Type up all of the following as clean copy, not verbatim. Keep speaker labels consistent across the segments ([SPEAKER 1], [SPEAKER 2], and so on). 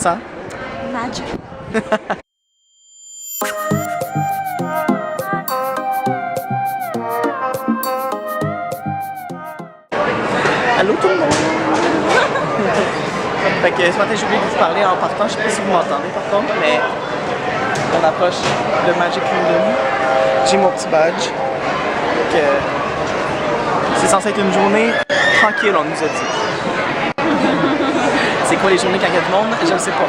[SPEAKER 1] sens?
[SPEAKER 2] Magic.
[SPEAKER 1] Allô tout le monde! Fait que ce matin j'ai oublié de vous parler en partant, je sais pas si vous m'entendez par contre, mais on approche de Magic Kingdom. J'ai mon petit badge. Donc c'est censé être une journée tranquille, on nous a dit. C'est quoi les journées quand il y a du monde? Je ne sais pas.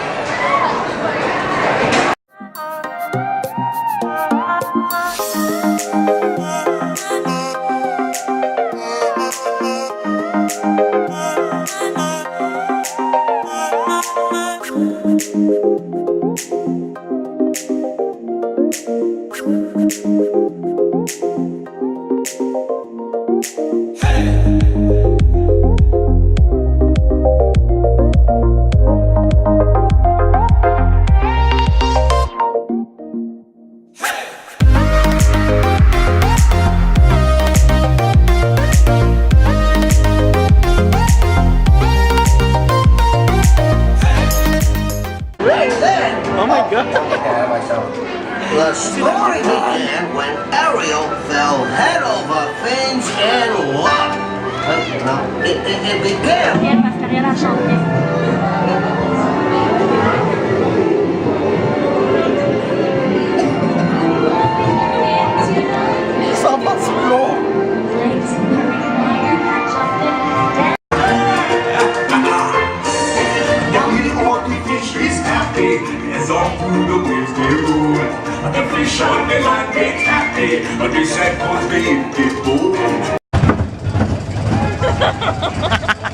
[SPEAKER 1] Oh my god!
[SPEAKER 3] The story began when Ariel fell head over fins and walked. No, it began.
[SPEAKER 2] Bien, parce qu'Ariel a chanté.
[SPEAKER 1] Ça va si long!
[SPEAKER 4] As all through the Wednesday road, the fish showing me like it's happy, but they said cause they eat it bold.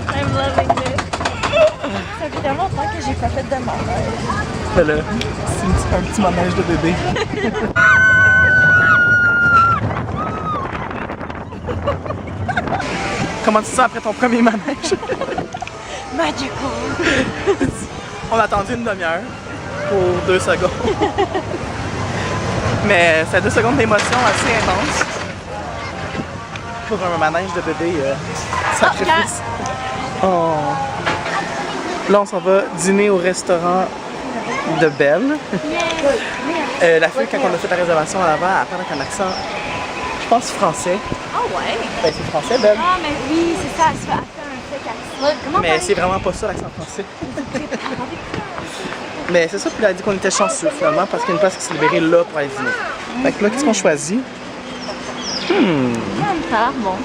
[SPEAKER 2] I'm loving this. Ça fait tellement longtemps que j'ai pas fait de manège.
[SPEAKER 1] Ben là, c'est un petit manège de bébé. Comment tu te sens après ton premier manège?
[SPEAKER 2] Magical.
[SPEAKER 1] On a attendu une demi-heure pour 2 secondes. Mais c'est 2 secondes d'émotion assez intense. Pour un manège de bébé, sacrifice. Oh. Là, on s'en va dîner au restaurant de Belle. La fille, quand on a fait la réservation là-bas, elle parle avec un accent, je pense, français.
[SPEAKER 2] Ah ouais?
[SPEAKER 1] Ben, c'est français, Belle.
[SPEAKER 2] Ah, mais oui, c'est ça. Elle se fait un fake accent. Comment
[SPEAKER 1] Mais c'est vraiment pas ça, l'accent français. Mais c'est ça, puis elle a dit qu'on était chanceux finalement parce qu'il y a une place qui s'est libérée là pour aller dîner. Fait que là, qu'est-ce qu'on choisit?
[SPEAKER 2] Bon.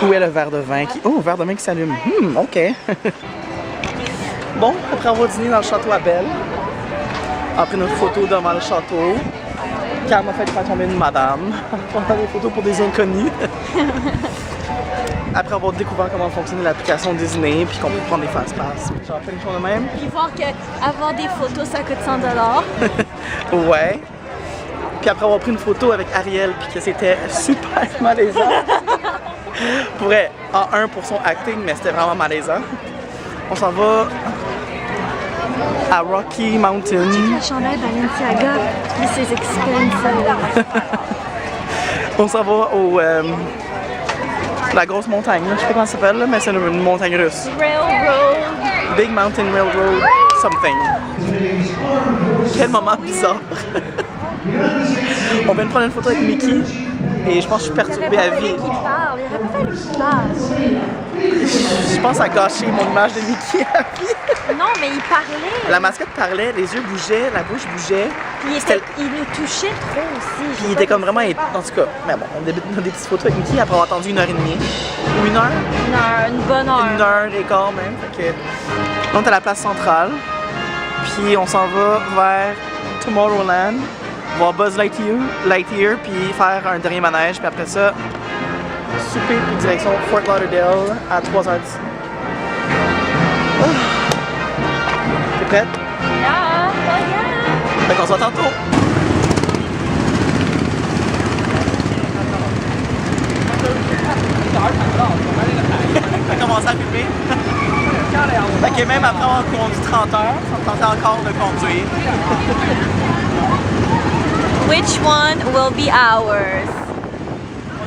[SPEAKER 1] Où est le verre de vin qui... Oh, verre de vin qui s'allume. OK. Bon, après avoir dîné dans le château à Belle, on a pris notre photo devant le château. Cam m'a fait faire tomber une madame. On a des photos pour des inconnus. Après avoir découvert comment fonctionnait l'application Disney, puis qu'on peut prendre des fast-pass. Genre, plein de choses de même.
[SPEAKER 2] Puis voir qu'avoir des photos, ça coûte 100 $.
[SPEAKER 1] Ouais. Puis après avoir pris une photo avec Ariel, puis que c'était super malaisant. Pour vrai, en pour son acting, mais c'était vraiment malaisant. On s'en va à Rocky Mountain.
[SPEAKER 2] La chandelle Balenciaga, this is expensive.
[SPEAKER 1] On s'en va au... la grosse montagne, là. Je sais pas comment ça s'appelle, mais c'est une montagne russe.
[SPEAKER 2] Railroad.
[SPEAKER 1] Big Mountain Railroad something. Quel moment bizarre. On vient de prendre une photo avec Mickey et je pense que je suis perturbée à vie.
[SPEAKER 2] Il parle, il aurait pas fallu qu'il parle.
[SPEAKER 1] Je pense à gâcher mon image de Mickey à vie.
[SPEAKER 2] Non, mais il parlait.
[SPEAKER 1] La mascotte parlait, les yeux bougeaient, la bouche bougeait.
[SPEAKER 2] Il nous touchait trop aussi.
[SPEAKER 1] Puis il était comme vraiment... En tout cas, mais bon, on débute des petites photos avec Mickey après avoir attendu 1h30. Ou 1 heure?
[SPEAKER 2] Une bonne heure.
[SPEAKER 1] 1h15 même. Fait que, on est à la place centrale. Puis on s'en va vers Tomorrowland, voir Buzz Lightyear, puis faire un dernier manège. Puis après ça, souper puis direction Fort Lauderdale à 3h10. T'es prête?
[SPEAKER 2] Yeah, yeah.
[SPEAKER 1] Fait qu'on se voit tantôt! On a commencé à filmer. Fait que même après avoir conduit 30 heures, ça me tentait encore de conduire.
[SPEAKER 2] Which one will be ours?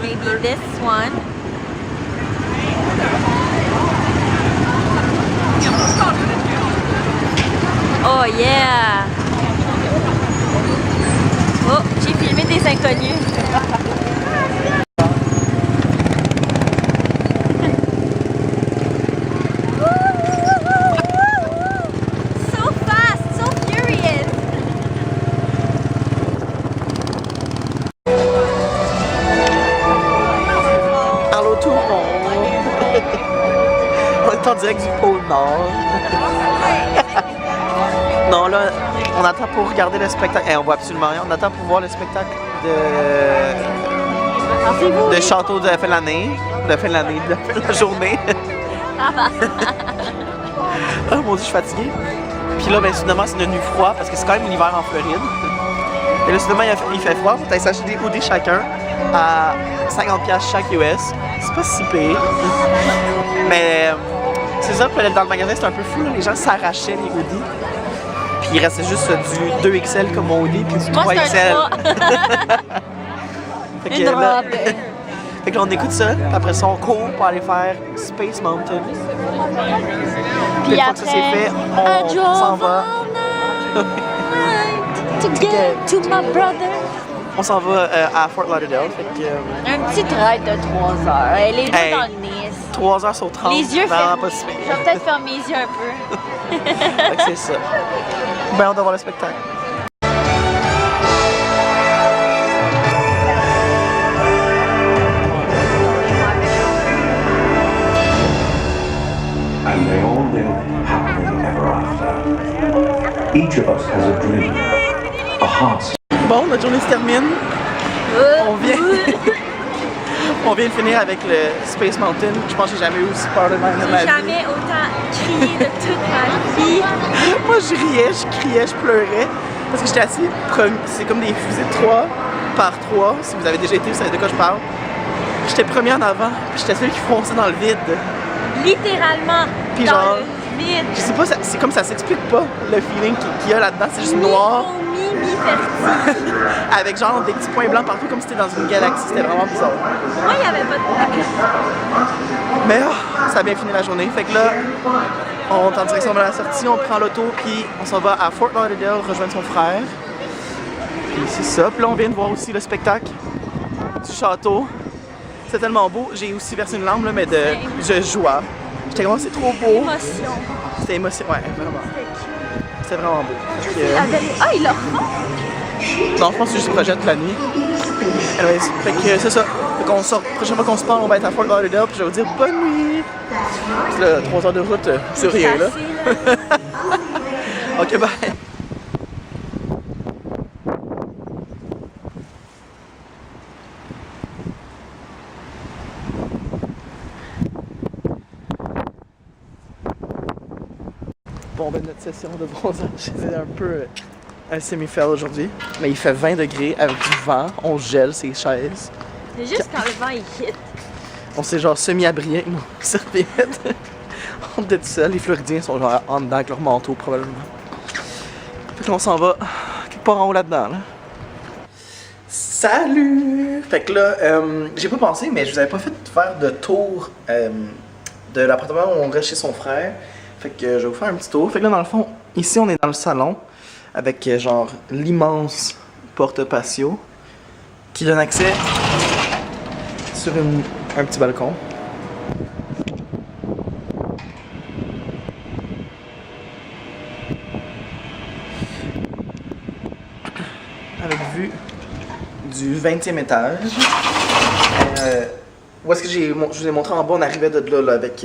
[SPEAKER 2] Maybe this one. Oh yeah! Oh, j'ai filmé des inconnus. So fast, so furious.
[SPEAKER 1] Allô tout le monde! On est en direct du pôle Nord. Non, là, on attend pour regarder le spectacle. On voit absolument rien. On attend pour voir le spectacle de château de la fin de l'année. De la fin de l'année, de la journée. Oh mon dieu, je suis fatigué. Puis là, ben, soudainement, c'est devenu froid parce que c'est quand même l'hiver en Floride. Et là, soudainement, il fait froid. Faut aller s'acheter des hoodies chacun à 50$ chaque US. C'est pas si pire. Mais c'est ça, puis dans le magasin, c'était un peu fou. Là. Les gens s'arrachaient les hoodies. Puis il restait juste du 2XL comme mon hoodie, puis du 3XL. Fait que là, on écoute ça, après ça on court pour aller faire Space Mountain. Puis une fois que ça c'est fait, on s'en va.
[SPEAKER 2] To get to my brother.
[SPEAKER 1] On s'en va à Fort Lauderdale. Fait que,
[SPEAKER 2] Un petit ride de 3 heures. Elle est
[SPEAKER 1] hey,
[SPEAKER 2] dans le Nice.
[SPEAKER 1] 3 heures sur 30.
[SPEAKER 2] Les yeux fermés.
[SPEAKER 1] Pas si pire.
[SPEAKER 2] Je vais peut-être fermer mes yeux un peu.
[SPEAKER 1] Fait que c'est ça. Ben on doit voir le spectacle.
[SPEAKER 4] And they all live happily ever after. Each of us has a dream, a heart.
[SPEAKER 1] Bon, notre journée se termine. On vient de finir avec le Space Mountain. Je pense que j'ai jamais eu aussi peur de ma vie.
[SPEAKER 2] J'ai jamais autant crié de toute ma vie.
[SPEAKER 1] Moi, je riais, je criais, je pleurais. Parce que j'étais assis, c'est comme des fusées de 3 par 3. Si vous avez déjà été, vous savez de quoi je parle. J'étais premier en avant, puis j'étais celui qui fonçait dans le vide.
[SPEAKER 2] Littéralement.
[SPEAKER 1] Puis
[SPEAKER 2] dans
[SPEAKER 1] genre,
[SPEAKER 2] le vide.
[SPEAKER 1] je sais pas, c'est comme ça s'explique pas le feeling qu'il y a là-dedans. C'est juste noir.
[SPEAKER 2] Mi-vertige.
[SPEAKER 1] Avec genre des petits points blancs partout, comme si c'était dans une galaxie. C'était vraiment bizarre.
[SPEAKER 2] Moi, il n'y avait pas de
[SPEAKER 1] Mais ça a bien fini la journée. Fait que là, on est en direction de la sortie, on prend l'auto, puis on s'en va à Fort Lauderdale rejoindre son frère. Puis c'est ça. Puis là, on vient de voir aussi le spectacle du château. C'est tellement beau. J'ai aussi versé une larme, là, mais de joie. J'étais comme, c'est trop beau.
[SPEAKER 2] émotion.
[SPEAKER 1] C'était émotion, ouais, vraiment. C'était vraiment beau.
[SPEAKER 2] Ah, il l'a refait?
[SPEAKER 1] Non, je pense que je projette la nuit. Anyways, fait que c'est ça. Fait qu'on sort, la prochaine fois qu'on se parle, on va être à Fort Lauderdale, puis je vais vous dire bonne nuit. Puis là, 3 heures de route, c'est rien là. Ok, bye. Bon, ben notre session de bronzage, c'est un peu un semi-fail aujourd'hui. Mais il fait 20 degrés avec du vent, on gèle ses chaises.
[SPEAKER 2] C'est juste quand le vent il hit.
[SPEAKER 1] On s'est genre semi-abrié avec nos serviettes. On était tout seul, les Floridiens sont genre en dedans avec leur manteau probablement. Fait que là on s'en va quelque part en haut là-dedans. Là. Salut! Fait que là, j'ai pas pensé, mais je vous avais pas fait faire de tour de l'appartement où on reste chez son frère. Fait que je vais vous faire un petit tour. Fait que là, dans le fond, ici, on est dans le salon avec genre l'immense porte patio qui donne accès sur un petit balcon. Avec vue du 20e étage. Où est-ce que je vous ai montré en bas, on arrivait de là avec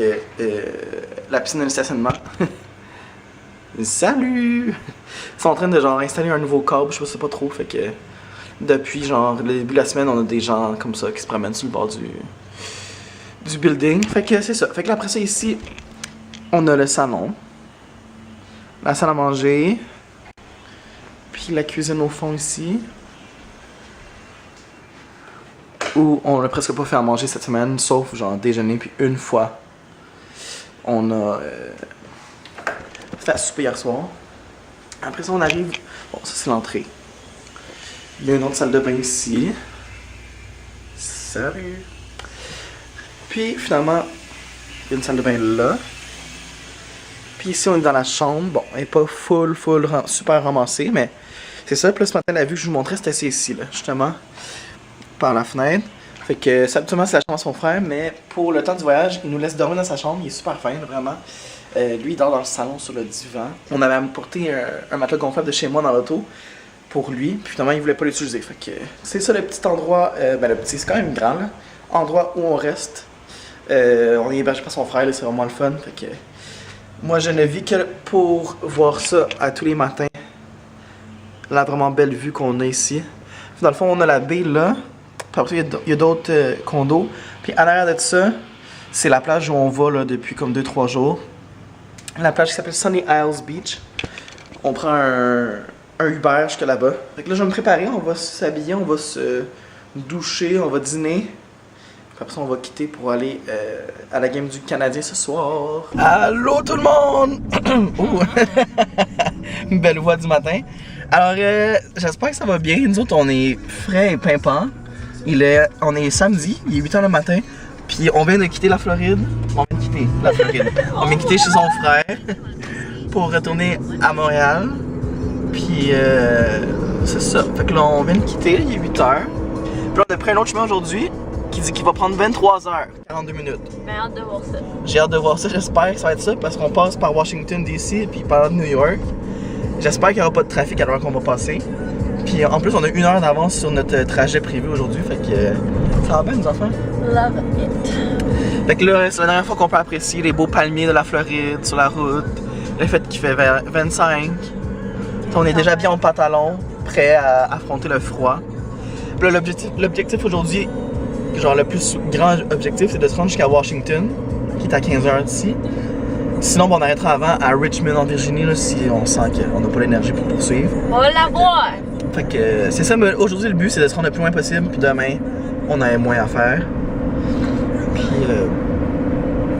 [SPEAKER 1] la piscine et le stationnement. Salut! Ils sont en train de genre installer un nouveau câble, je sais pas trop, fait que depuis genre le début de la semaine, on a des gens comme ça qui se promènent sur le bord du building. Fait que c'est ça. Fait que là, après ça ici, on a le salon, la salle à manger, puis la cuisine au fond ici. Où on n'a presque pas fait à manger cette semaine, sauf genre déjeuner, puis une fois, on a fait à souper hier soir. Après ça, on arrive, bon ça c'est l'entrée. Il y a une autre salle de bain ici. Salut! Puis finalement, il y a une salle de bain là. Puis ici, on est dans la chambre. Bon, elle n'est pas super ramassée, mais c'est ça. Puis là, ce matin, la vue que je vous montrais, c'était ici, là, justement, par la fenêtre. Fait que, habituellement, c'est la chambre de son frère, mais pour le temps du voyage, il nous laisse dormir dans sa chambre. Il est super fin, vraiment. Lui, il dort dans le salon sur le divan. On avait apporté un matelas gonflable de chez moi dans l'auto pour lui. Puis finalement, il voulait pas l'utiliser. Fait que c'est ça le petit endroit, le petit, c'est quand même grand, là. Endroit où on reste. On est hébergé par son frère, c'est vraiment le fun. Fait que moi, je ne vis que pour voir ça à tous les matins. La vraiment belle vue qu'on a ici. Puis dans le fond, on a la baie là. Puis après, il y a d'autres condos. Puis à l'arrière de ça, c'est la plage où on va là, depuis comme 2-3 jours. La plage qui s'appelle Sunny Isles Beach. On prend un Uber jusque là-bas. Fait que là, je vais me préparer. On va s'habiller, on va se doucher, on va dîner. Puis après ça, on va quitter pour aller à la game du Canadien ce soir. Allô tout le monde! Une belle voix du matin. Alors, j'espère que ça va bien. Nous autres, on est frais et pimpants. On est samedi, il est 8h le matin. Puis on vient de quitter la Floride. On vient de quitter la Floride. On vient de quitter chez son frère pour retourner à Montréal. Puis c'est ça. Fait que là, on vient de quitter, il est 8h. Puis là, on a pris un autre chemin aujourd'hui qui dit qu'il va prendre 23h, 42 minutes.
[SPEAKER 2] Mais hâte de voir ça.
[SPEAKER 1] J'ai hâte de voir ça, j'espère que ça va être ça parce qu'on passe par Washington DC puis par New York. J'espère qu'il n'y aura pas de trafic à l'heure qu'on va passer. Puis en plus, on a 1 heure d'avance sur notre trajet prévu aujourd'hui. Fait que ça va bien, nos enfants?
[SPEAKER 2] Love it.
[SPEAKER 1] Fait que là, c'est la dernière fois qu'on peut apprécier les beaux palmiers de la Floride sur la route. Le fait qu'il fait 25. On est déjà bien en pantalon, prêt à affronter le froid. Puis là, l'objectif aujourd'hui, genre le plus grand objectif, c'est de se rendre jusqu'à Washington, qui est à 15h d'ici. Sinon, bon, on arrêtera avant à Richmond en Virginie, là, si on sent qu'on n'a pas l'énergie pour poursuivre.
[SPEAKER 2] On va la voir!
[SPEAKER 1] Fait que c'est ça, mais aujourd'hui le but c'est de se rendre le plus loin possible, puis demain on a moins à faire. Puis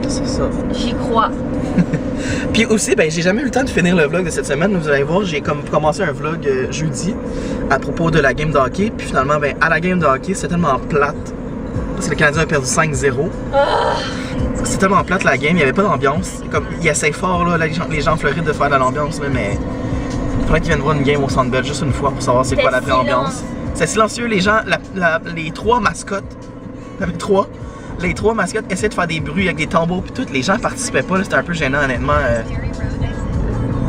[SPEAKER 1] c'est ça.
[SPEAKER 2] J'y crois.
[SPEAKER 1] Puis aussi, ben j'ai jamais eu le temps de finir le vlog de cette semaine. Vous allez voir, j'ai comme commencé un vlog jeudi à propos de la game de hockey. Puis finalement, ben à la game de hockey, c'est tellement plate. Parce que le Canadien a perdu 5-0. C'est tellement plate la game, il n'y avait pas d'ambiance. Comme, ils essayent fort là, les gens en Floride de faire de l'ambiance, mais il faudrait qu'ils viennent voir une game au Centre Bell juste une fois pour savoir c'est quoi la vraie ambiance. C'est silencieux, les gens, les trois mascottes, les trois mascottes essaient de faire des bruits avec des tambours puis tout, les gens participaient pas, c'était un peu gênant honnêtement,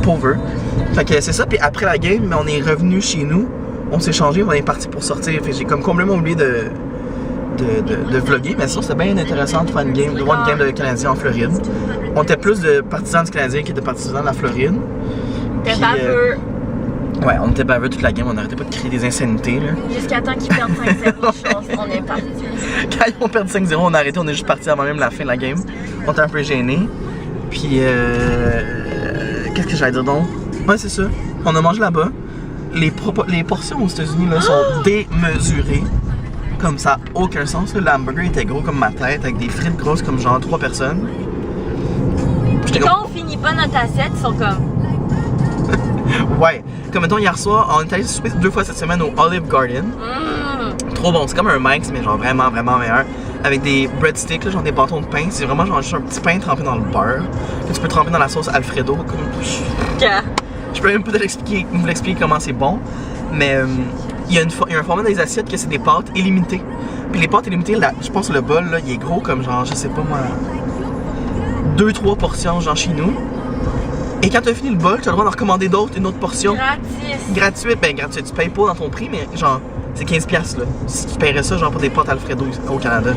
[SPEAKER 1] pauvre. Fait que c'est ça, puis après la game, on est revenu chez nous, on s'est changé, on est parti pour sortir, fait que j'ai comme complètement oublié de vlogger, mais ça c'était bien intéressant de faire une game, de voir une game de Canadien en Floride. On était plus de partisans du Canadien que de partisans de la Floride.
[SPEAKER 2] T'es baveux.
[SPEAKER 1] Ouais, on était baveux toute la game, on n'arrêtait pas de créer des insanités là.
[SPEAKER 2] Jusqu'à temps qu'ils perdent 5-0, on est parti.
[SPEAKER 1] Quand ils ont perdu 5-0, on a arrêté, on est juste parti avant même la fin de la game. On était un peu gênés. Puis qu'est-ce que j'allais dire donc? Ouais, c'est ça. On a mangé là-bas. Les portions aux États-Unis là sont démesurées. Comme ça, aucun sens. Le hamburger était gros comme ma tête, avec des frites grosses comme genre 3 personnes.
[SPEAKER 2] Quand on finit pas notre assiette, ils sont comme...
[SPEAKER 1] Ouais. Comme mettons hier soir, on est allé souper 2 fois cette semaine au Olive Garden. Trop bon, c'est comme un Mike's, mais genre vraiment, vraiment meilleur. Avec des breadsticks, là, genre des bâtons de pain. C'est vraiment genre juste un petit pain trempé dans le beurre. Que tu peux tremper dans la sauce Alfredo. Comme... Je peux même pas vous l'expliquer comment c'est bon. Mais il y a un format des assiettes que c'est des pâtes illimitées. Puis les pâtes illimitées, là, je pense que le bol, là, il est gros comme genre, je sais pas moi, 2-3 portions genre chez nous. Et quand tu as fini le bol, tu as le droit d'en recommander d'autres, une autre portion. Gratuite, ben gratuite, tu payes pas dans ton prix, mais genre, c'est 15$ là. Si tu paierais ça genre pour des pâtes Alfredo au Canada.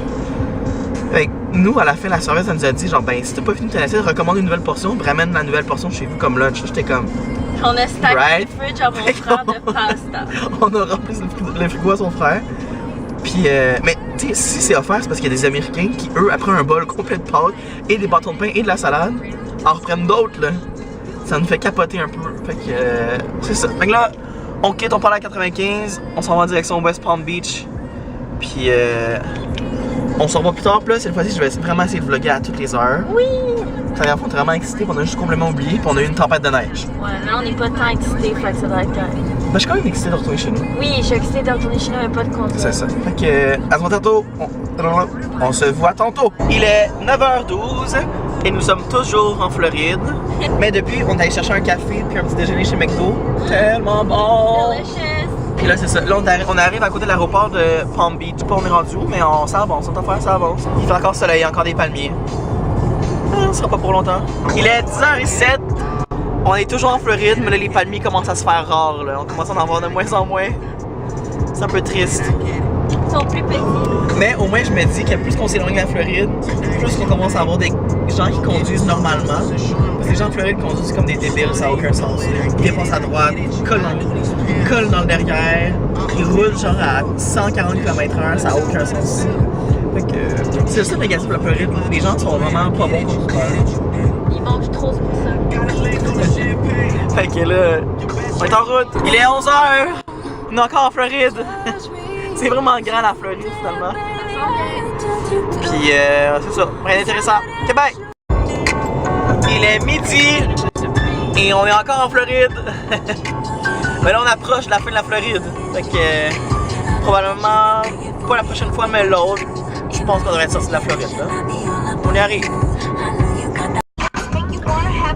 [SPEAKER 1] Fait que nous, à la fin, la serveuse, elle nous a dit genre, ben si t'as pas fini de assiette, recommande une nouvelle portion, ramène la nouvelle portion chez vous comme lunch. J'étais comme...
[SPEAKER 2] On a stacké le fridge à mon frère de pasta.
[SPEAKER 1] On a rempli le frigo à son frère. Puis, mais tu sais, si c'est offert, c'est parce qu'il y a des Américains qui, eux, après un bol complet de pâtes et des bâtons de pain et de la salade, en reprennent d'autres, là. Ça nous fait capoter un peu. Fait que, c'est ça. Fait que là, on quitte, on part à 95, on s'en va en direction West Palm Beach. Puis, on se revoit plus tard. Puis là, cette fois-ci, je vais vraiment essayer de vlogger à toutes les heures.
[SPEAKER 2] Oui!
[SPEAKER 1] La dernière fois, on était vraiment excités, puis on a juste complètement oublié, puis on a eu une tempête de neige.
[SPEAKER 2] Ouais, mais on n'est pas tant excités, fait que ça doit être correct.
[SPEAKER 1] Ben, je suis quand même excité de retourner chez nous.
[SPEAKER 2] Oui, je suis excitée de retourner chez nous, mais pas de contrôle.
[SPEAKER 1] C'est ça. Fait que, à ce moment tantôt, on se voit tantôt. Il est 9h12, Et nous sommes toujours en Floride. Mais depuis, on est allé chercher un café puis un petit déjeuner chez McDo. Tellement bon!
[SPEAKER 2] Delicious.
[SPEAKER 1] Puis là, c'est ça. Là, on arrive à côté de l'aéroport de Palm Beach. Pas on est rendu où, mais ça avance. On va faire, ça avance. Il fait encore soleil, encore des palmiers. Ce sera pas pour longtemps. Il est 10h07. On est toujours en Floride, mais là, les palmiers commencent à se faire rares. Là. On commence à en avoir de moins en moins. C'est un peu triste.
[SPEAKER 2] Ils sont plus petits.
[SPEAKER 1] Mais au moins, je me dis que plus qu'on s'éloigne de la Floride, plus qu'on commence à avoir des gens qui conduisent normalement. Parce que les gens de Floride conduisent comme des débiles, ça n'a aucun sens. Ils dépassent à droite, ils collent dans le derrière, ils roulent genre à 140 km/h, ça n'a aucun sens. Fait que c'est le seul négatif de la Floride. Les gens sont vraiment pas bons conducteurs.
[SPEAKER 2] Ils mangent trop, c'est pour ça.
[SPEAKER 1] Fait que là, on est en route. Il est 11h. On est encore en Floride. C'est vraiment grand la Floride finalement. Puis c'est ça, rien d'intéressant. Ok, bye! Il est midi et on est encore en Floride. Mais là on approche de la fin de la Floride. Fait que probablement pas la prochaine fois mais l'autre. Je pense qu'on devrait être sorti de la Floride là. On y arrive.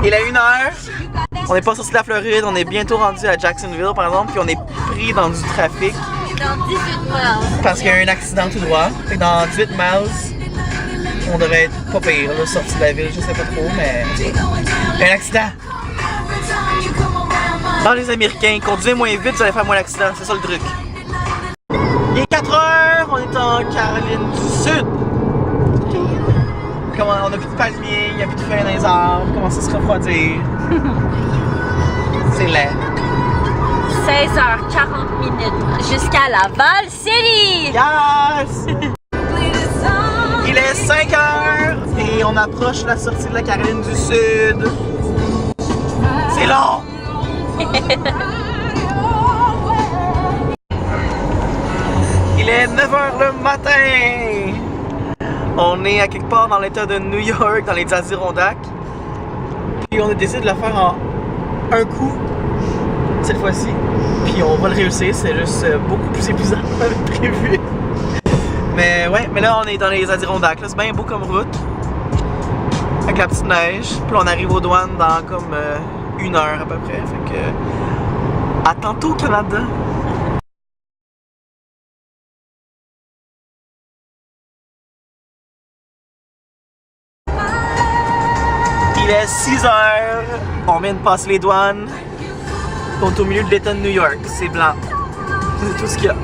[SPEAKER 1] Il est 1h. On n'est pas sorti de la Floride, on est bientôt rendu à Jacksonville par exemple, puis on est pris dans du trafic.
[SPEAKER 2] Dans 18 miles.
[SPEAKER 1] Parce qu'il y a un accident tout droit. Fait que dans 18 miles, on devrait être pas pire, là, sorti de la ville, je sais pas trop, mais. Il y a un accident! Dans les Américains, conduisez moins vite, vous allez faire moins d'accidents, c'est ça le truc. Il est 4h, on est en Caroline du Sud. On a plus de palmiers, il n'y a plus de feuilles dans les arbres, on commence à se refroidir. C'est laid.
[SPEAKER 2] 16h40 jusqu'à Laval City!
[SPEAKER 1] Yes! Il est 5h et on approche la sortie de la Caroline du Sud. C'est long! Il est 9h le matin! On est à quelque part dans l'état de New York, dans les Adirondacks. Puis on a décidé de la faire en un coup, cette fois-ci. Puis on va le réussir, c'est juste beaucoup plus épuisant qu'on avait prévu. Mais ouais, mais là on est dans les Adirondacks, là c'est bien beau comme route. Avec la petite neige. Puis là, on arrive aux douanes dans comme 1 heure à peu près. Fait que. À tantôt Canada! Il est 6h, on vient de passer les douanes. On est au milieu de l'État de New York, c'est blanc. C'est tout ce qu'il y a.